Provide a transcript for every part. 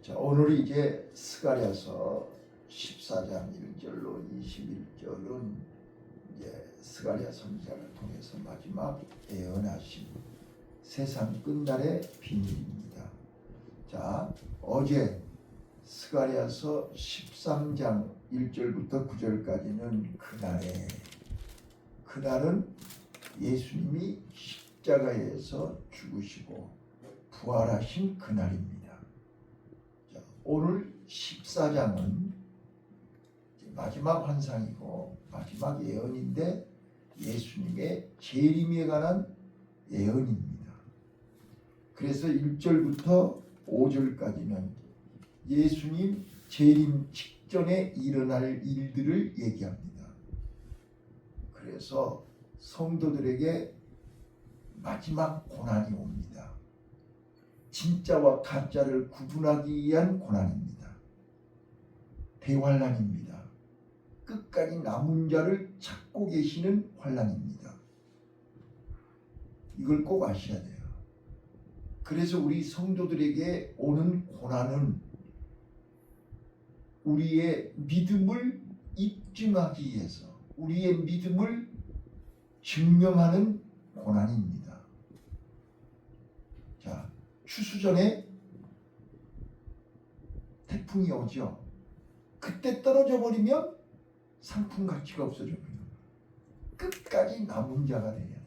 자, 오늘이 이제 스가랴서 14장 1절로 21절은 이제 스가랴 선지자를 통해서 마지막 예언하신 세상 끝날의 비밀입니다. 자, 어제 스가랴서 13장 1절부터 9절까지는 그날은 예수님이 십자가에서 죽으시고 부활하신 그날입니다. 자, 오늘 14장은 마지막 환상이고 마지막 예언인데 예수님의 재림에 관한 예언입니다. 그래서 1절부터 5절까지는 예수님 재림 직전에 일어날 일들을 얘기합니다. 그래서 성도들에게 마지막 고난이 옵니다. 진짜와 가짜를 구분하기 위한 고난입니다. 대환란입니다. 끝까지 남은 자를 찾고 계시는 환란입니다. 이걸 꼭 아셔야 돼요. 그래서 우리 성도들에게 오는 고난은 우리의 믿음을 입증하기 위해서 우리의 믿음을 증명하는 고난입니다. 자, 추수 전에 태풍이 오죠. 그때 떨어져 버리면 상품 가치가 없어져 버려요. 끝까지 남은 자가 되어야 돼요.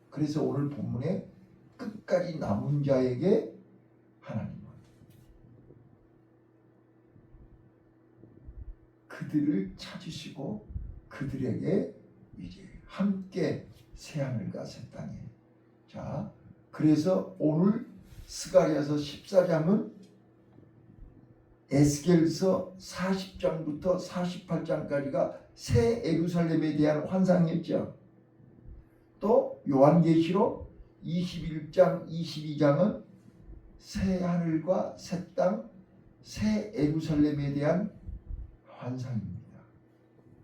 그래서 오늘 본문에 끝까지 남은 자에게 하나님은 그들을 찾으시고 그들에게 이제 함께 새하늘과 새 땅에. 자, 그래서 오늘 스가랴서 14장은 에스겔서 40장부터 48장까지가 새 예루살렘에 대한 환상이었죠. 또 요한계시록 21장, 22장은 새 하늘과 새 땅, 새 예루살렘에 대한 환상입니다.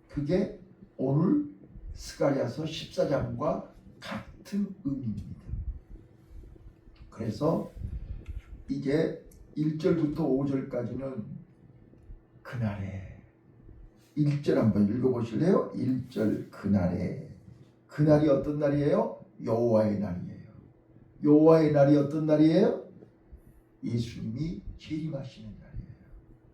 그게 오늘 스가랴서 14장과 같은 의미입니다. 그래서 이제 1절부터 5절까지는 그날에 1절 한번 읽어보실래요? 1절 그날이 어떤 날이에요? 여호와의 날이에요. 여호와의 날이 어떤 날이에요? 예수님이 재림하시는 날이에요.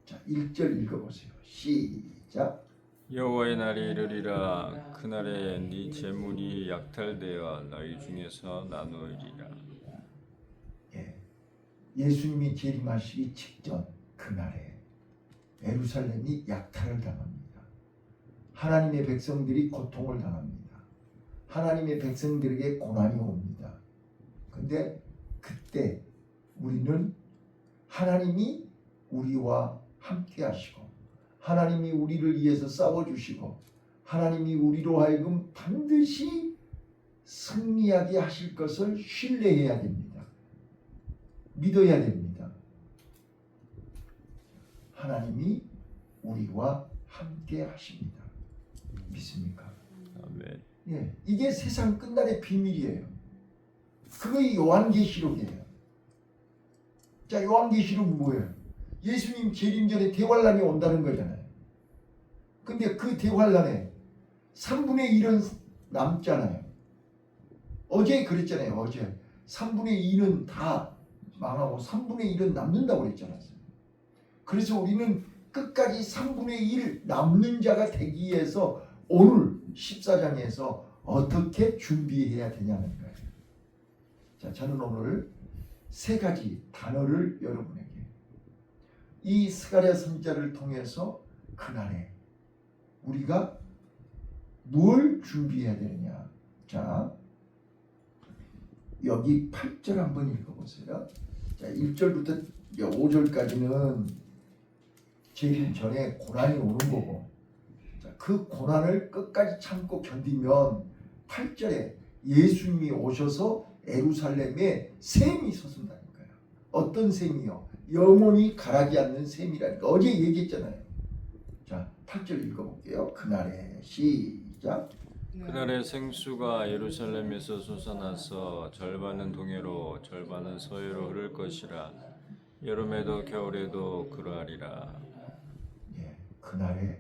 자, 1절 읽어보세요. 시작. 여호와의 날이 이르리라. 그날에 네 재물이 약탈되어 너희 중에서 나누어지리라. 예수님이 재림하시기 직전 그날에 예루살렘이 약탈을 당합니다. 하나님의 백성들이 고통을 당합니다. 하나님의 백성들에게 고난이 옵니다. 근데 그때 우리는 하나님이 우리와 함께 하시고 하나님이 우리를 위해서 싸워주시고 하나님이 우리로 하여금 반드시 승리하게 하실 것을 신뢰해야 됩니다. 믿어야 됩니다. 하나님이 우리와 함께 하십니다. 믿습니까? 아멘. 예, 이게 세상 끝날의 비밀이에요. 그게 요한계시록이에요. 자, 요한계시록은 뭐예요? 예수님 재림 전에 대환란이 온다는 거잖아요. 근데 그 대환란에 3분의 1은 남잖아요. 어제 그랬잖아요. 어제 3분의 2는 다 망하고 3분의 1은 남는다고 그랬잖아요. 그래서 우리는 끝까지 3분의 1 남는 자가 되기 위해서 오늘 14장에서 어떻게 준비해야 되냐는 거예요. 자, 저는 오늘 세 가지 단어를 여러분에게 이 스가랴 선지자를 통해서 그날에 우리가 뭘 준비해야 되느냐. 자, 여기 8절 한번 읽어보세요. 자, 1절부터 5절까지는 재림 전에 고난이 오는 거고, 자, 그 고난을 끝까지 참고 견디면 8절에 예수님이 오셔서 예루살렘에 샘이 솟는다니까요. 어떤 샘이요? 영원히 가라지 않는 샘이라니까. 어제 얘기했잖아요. 자, 8절 읽어볼게요. 그날에 시작. 그날에 생수가 예루살렘에서 솟아나서 절반은 동해로 절반은 서해로 흐를 것이라. 여름에도 겨울에도 그러하리라. 예, 그날에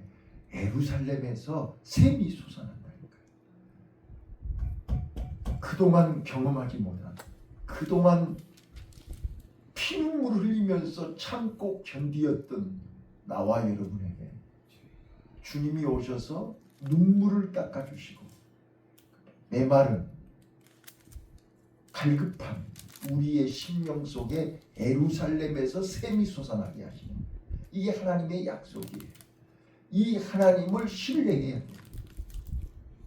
예루살렘에서 샘이 솟아난다니까요. 그동안 경험하지 못한, 그동안 피눈물을 흘리면서 참고 견디었던 나와 여러분에게 주님이 오셔서 눈물을 닦아주시고 메마른 갈급한 우리의 심령 속에 예루살렘에서 샘이 솟아나게 하시는, 이게 하나님의 약속이에요. 이 하나님을 신뢰해야 돼요.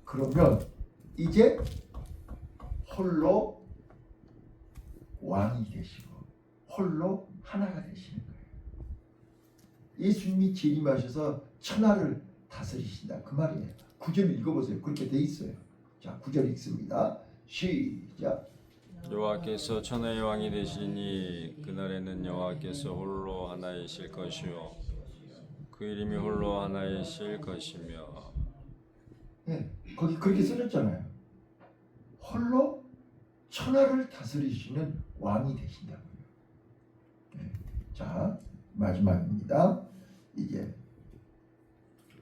그러면 이제 홀로 왕이 되시고 홀로 하나가 되시는 거예요. 예수님이 재림하셔서 천하를 다스리신다, 그 말이에요. 9절 읽어보세요. 그렇게 돼 있어요. 자, 9절 읽습니다. 시작. 여호와께서 천하의 왕이 되시니 그날에는 여호와께서 홀로 하나이실 것이요 그 이름이 홀로 하나이실 것이며. 네, 거기 그렇게 써졌잖아요. 홀로 천하를 다스리시는 왕이 되신다고요. 네, 자, 마지막입니다. 이제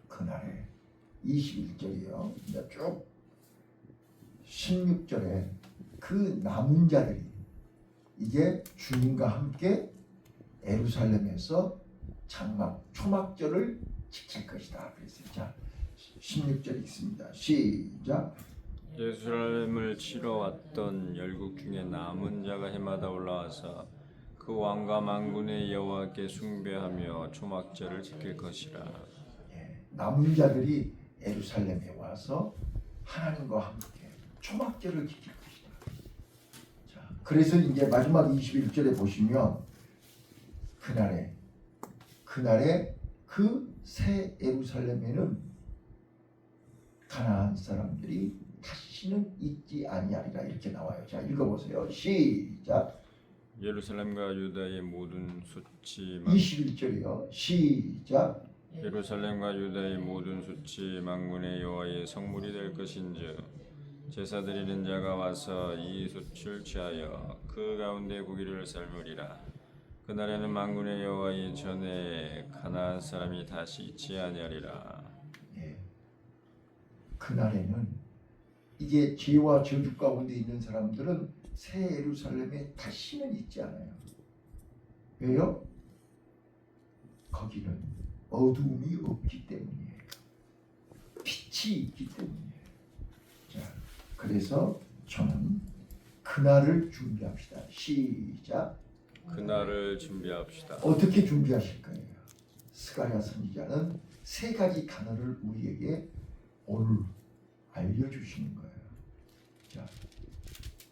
그날에 21절이요. 이제 쭉 16절에 그 남은 자들이 이제 주님과 함께 예루살렘에서 장막 초막절을 지킬 것이다 그랬어요. 자, 16절 읽습니다. 시작. 예루살렘을 치러 왔던 열국 중에 남은 자가 해마다 올라와서 그 왕과 만군의 여호와께 숭배하며 초막절을 지킬 것이라. 예, 남은 자들이 예루살렘에 와서 하나님과 함께 초막절을 지킬 것이다. 자, 그래서 이제 마지막 21절에 보시면 그날에 그 새 예루살렘에는 가나안 사람들이 다시는 있지 아니하리라 이렇게 나와요. 자, 읽어보세요. 시작. 예루살렘과 유다의 모든 수치 21절이요. 시작. 예루살렘과 유다의 모든 수치 만군의 여호와의 성물이 될 것인즉 제사 드리는 자가 와서 이 수치를 취하여 그 가운데 고기를 삶으리라. 그날에는 만군의 여호와의 전에 가나안 사람이 다시 있지 아니하리라. 예. 그날에는 이제 죄와 저주 가운데 있는 사람들은 새 예루살렘에 다시는 있지 않아요. 왜요? 거기는 어두움이 없기 때문이에요. 빛이 있기 때문이에요. 자, 그래서 저는 그날을 준비합시다. 시작. 그날을 준비합시다. 어떻게 준비하실 거예요? 스가랴 선지자는 세 가지 단어를 우리에게 오늘 알려주시는 거예요. 자,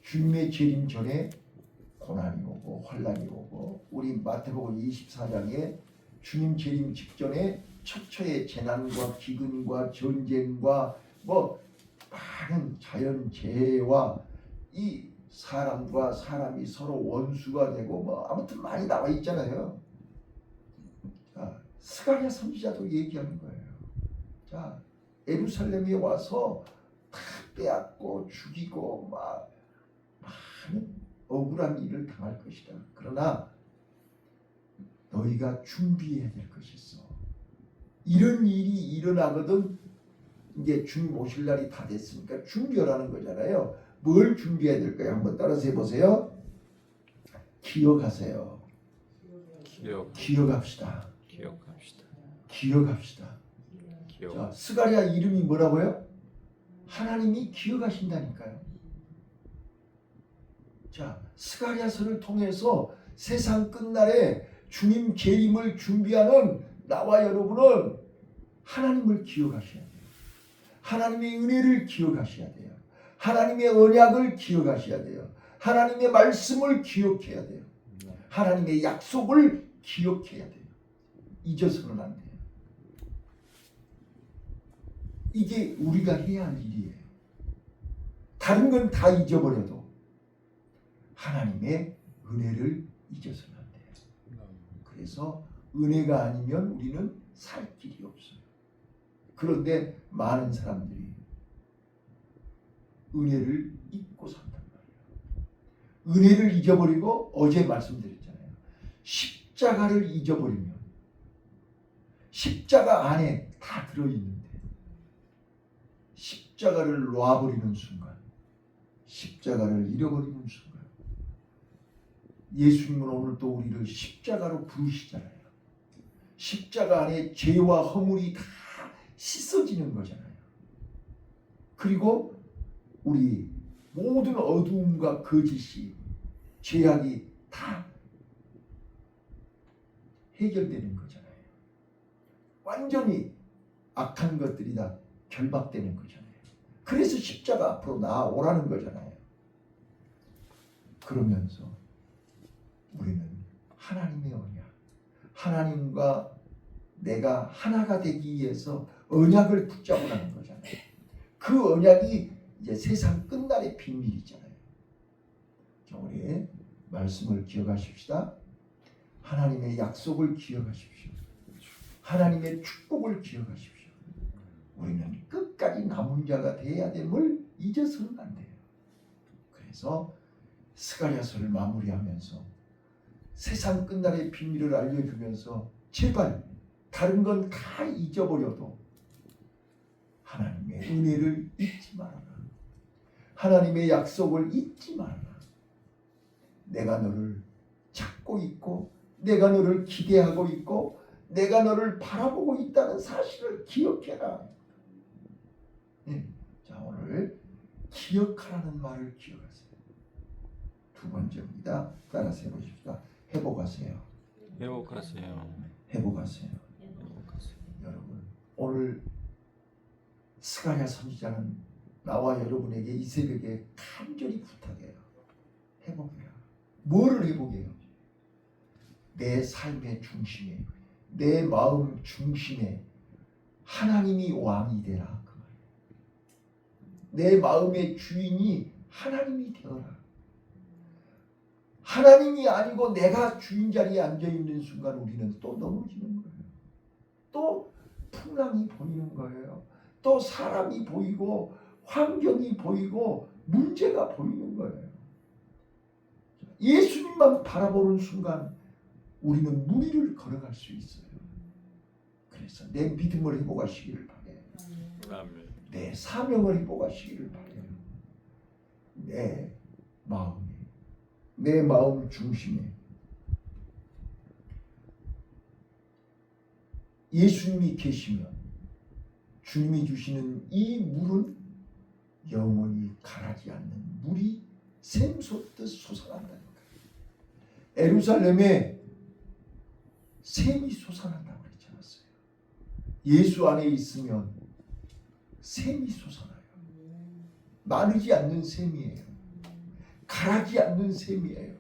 주님의 재림 전에 고난이 오고 환란이 오고, 우리 마태복음 24장에 주님 재림 직전에 처처의 재난과 기근과 전쟁과 뭐 많은 자연재해와 이 사람과 사람이 서로 원수가 되고 뭐 아무튼 많이 나와 있잖아요. 자, 스가랴 선지자도 얘기하는 거예요. 자, 예루살렘에 와서 다 빼앗고 죽이고 막 많은 억울한 일을 당할 것이다. 그러나 너희가 준비해야 될 것이 있어. 이런 일이 일어나거든 이제 주님 오실 날이 다 됐으니까 준비하라는 거잖아요. 뭘 준비해야 될까요? 한번 따라서 해보세요. 기억하세요. 기억합시다. 기억합시다. 자, 스가랴 이름이 뭐라고요? 하나님이 기억하신다니까요. 자, 스가랴서를 통해서 세상 끝날에 주님 재림을 준비하는 나와 여러분은 하나님을 기억하셔야 돼요. 하나님의 은혜를 기억하셔야 돼요. 하나님의 언약을 기억하셔야 돼요. 하나님의 말씀을 기억해야 돼요. 하나님의 약속을 기억해야 돼요. 잊어서는 안 돼요. 이게 우리가 해야 할 일이에요. 다른 건 다 잊어버려도 하나님의 은혜를 잊어서는 안 돼요. 그래서 은혜가 아니면 우리는 살 길이 없어요. 그런데 많은 사람들이 은혜를 잊고 산단 말이에요. 은혜를 잊어버리고, 어제 말씀드렸잖아요. 십자가를 잊어버리면 십자가 안에 다 들어있는데 십자가를 놔버리는 순간, 십자가를 잃어버리는 순간, 예수님은 오늘 또 우리를 십자가로 부르시잖아요. 십자가 안에 죄와 허물이 다 씻어지는 거잖아요. 그리고 우리 모든 어두움과 거짓이, 죄악이 다 해결되는 거잖아요. 완전히 악한 것들이 다 결박되는 거잖아요. 그래서 십자가 앞으로 나아오라는 거잖아요. 그러면서 우리는 하나님의 언약, 하나님과 내가 하나가 되기 위해서 언약을 붙잡으라는 거잖아요. 그 언약이 이제 세상 끝날의 비밀이잖아요. 우리 말씀을 기억하십시다. 하나님의 약속을 기억하십시오. 하나님의 축복을 기억하십시오. 우리는 끝까지 남은 자가 되어야 됨을 잊어서는 안 돼요. 그래서 스가랴서를 마무리하면서 세상 끝날의 비밀을 알려주면서 제발 다른 건 다 잊어버려도 하나님의 은혜를 잊지 말아라. 하나님의 약속을 잊지 말아라. 내가 너를 찾고 있고 내가 너를 기대하고 있고 내가 너를 바라보고 있다는 사실을 기억해라. 네. 자, 오늘 기억하라는 말을 기억하세요. 두 번째입니다. 따라서 해보십시다. 회복하세요. 회복하세요. 회복하세요. 여러분, 오늘 스가랴 선지자는 나와 여러분에게 이 새벽에 간절히 부탁해요. 회복해요. 뭐를 회복해요? 내 삶의 중심에, 내 마음 중심에 하나님이 왕이 되라. 그 말이에요. 내 마음의 주인이 하나님이 되어라. 하나님이 아니고 내가 주인 자리에 앉아있는 순간 우리는 또 넘어지는 거예요. 또 풍랑이 보이는 거예요. 또 사람이 보이고 환경이 보이고 문제가 보이는 거예요. 예수님만 바라보는 순간 우리는 무리를 걸어갈 수 있어요. 그래서 내 믿음을 회복하시기를 바라요. 내 사명을 회복하시기를 바라요. 내 마음에, 내 마음 중심에 예수님이 계시면 주님이 주시는 이 물은 영원히 가라지 않는 물이 샘솟듯 솟아난다는 거예요. 예루살렘에 샘이 솟아난다고 그러지 않았어요. 예수 안에 있으면 샘이 솟아나요. 마르지 않는 샘이에요. 가라지 않는 샘이에요.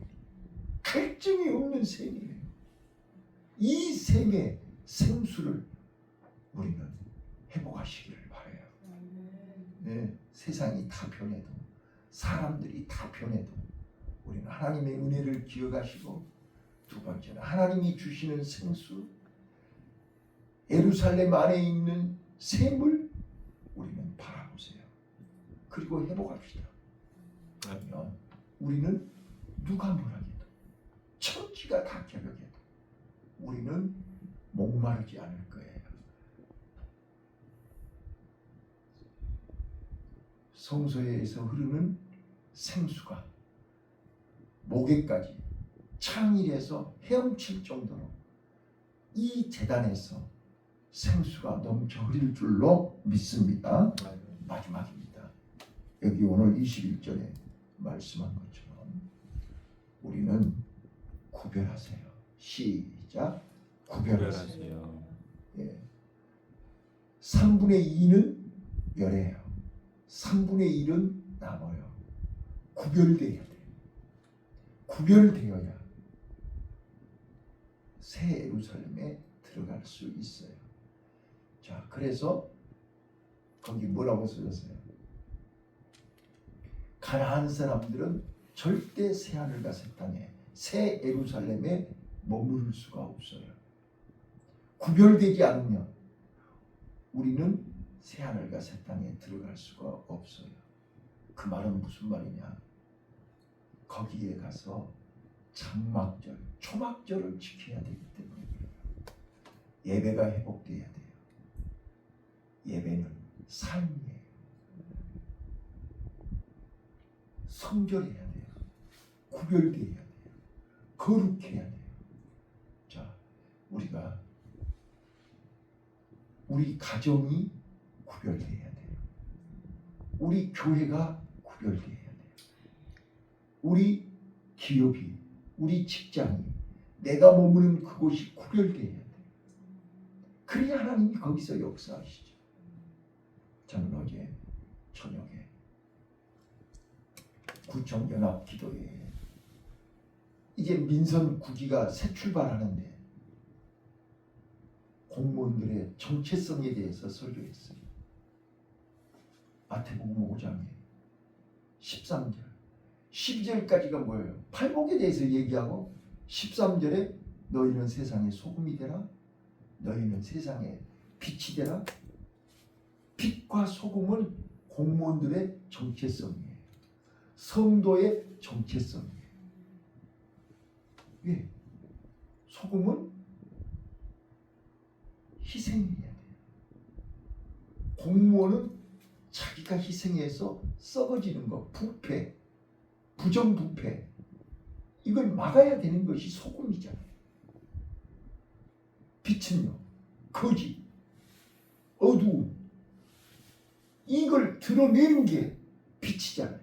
갈증이 없는 샘이에요. 이 샘의 생수를 우리는 회복하시기를 바라요. 네, 세상이 다 변해도 사람들이 다 변해도 우리는 하나님의 은혜를 기억하시고 두 번째는 하나님이 주시는 생수 예루살렘 안에 있는 샘을 우리는 바라보세요. 그리고 회복합시다. 그러면 우리는 누가 뭐라 해도 천지가 다 개벽해도 우리는 목마르지 않을 거예요. 성소에서 흐르는 생수가 목에까지 창일에서 헤엄칠 정도로 이 제단에서 생수가 넘쳐 흐릴 줄로 믿습니다. 마지막입니다. 여기 오늘 21절에 말씀한 것처럼 우리는 구별하세요. 시작. 구별하세요. 예. 3분의 2는 열애예요. 3분의 1은 남아요. 구별되어야 돼요. 구별되어야 새 예루살렘에 들어갈 수 있어요. 자, 그래서 거기 뭐라고 써졌어요? 가나안 사람들은 절대 새 하늘과 새 땅에 새 예루살렘에 머무를 수가 없어요. 구별되지 않으면 우리는 새 하늘과 새 땅에 들어갈 수가 없어요. 그 말은 무슨 말이냐? 거기에 가서 장막절, 초막절을 지켜야 되기 때문에 그래요. 예배가 회복돼야 돼요. 예배는 삶이에요. 성결해야 돼요. 구별돼야 돼요. 거룩해야 돼요. 자, 우리 가정이 구별돼야 돼요. 우리 교회가 구별돼야 돼요. 우리 기업이, 우리 직장이, 내가 머무는 그곳이 구별돼야 돼요. 그래야 하나님이 거기서 역사하시죠. 저는 어제 저녁에 구청 연합 기도회에 이제 민선 9기가 새 출발하는데 공무원들의 정체성에 대해서 설교했어요. 마태복음 5장에 13절, 12절까지가 뭐예요? 팔복에 대해서 얘기하고 13절에 너희는 세상의 소금이 되라. 너희는 세상의 빛이 되라. 빛과 소금은 공무원들의 정체성이에요. 성도의 정체성이에요. 왜? 소금은 희생해야 돼요. 공무원은 자기가 희생해서 썩어지는 것, 부패, 부정부패, 이걸 막아야 되는 것이 소금이잖아요. 빛은요, 거짓, 어두움, 이걸 드러내는 게 빛이잖아요.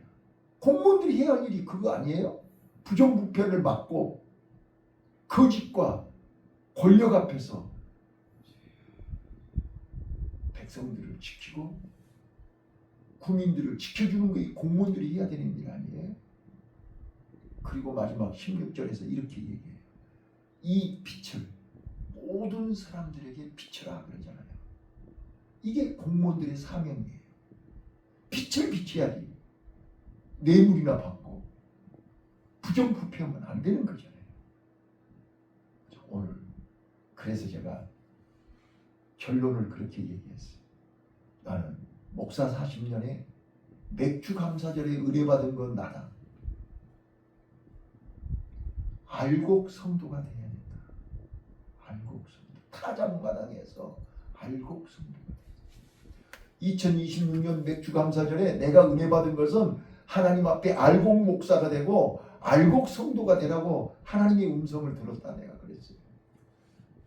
공무원들이 해야 할 일이 그거 아니에요? 부정부패를 막고 거짓과 권력 앞에서 백성들을 지키고 국민들을 지켜주는 게 공무원들이 해야 되는 일 아니에요? 그리고 마지막 16절에서 이렇게 얘기해요. 이 빛을 모든 사람들에게 비춰라 그러잖아요. 이게 공무원들의 사명이에요. 빛을 비춰야지 뇌물이나 받고 부정부패하면 안 되는 거잖아요. 오늘 그래서 제가 결론을 그렇게 얘기했어요. 나는 목사 40년에 맥주 감사절에 은혜 받은 건 나다. 알곡 성도가 돼야 된다. 알곡 성도. 타작마당에서 알곡 성도가 된다. 2026년 맥주 감사절에 내가 은혜 받은 것은 하나님 앞에 알곡 목사가 되고 알곡 성도가 되라고 하나님의 음성을 들었다 내가 그랬어요.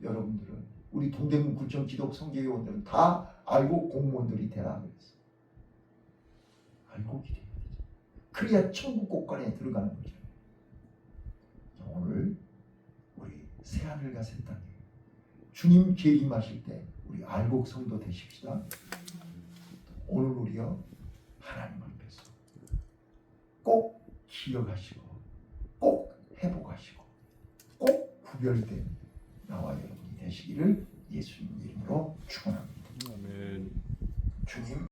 여러분들은 우리 동대문 구청 기독 성교회원들은 다 알곡 공무원들이 되라 그랬어요. 알곡이 돼야 되죠. 그래야 천국 곳간에 들어가는 거죠. 오늘 우리 새하늘과 새 땅에 주님 재림하실 때 우리 알곡 성도 되십시다. 오늘 우리요 하나님 앞에서 꼭 기억하시고 꼭 회복하시고 꼭 구별된 나와 여러분이 되시기를 예수님 이름으로 축원합니다. 아멘. 주님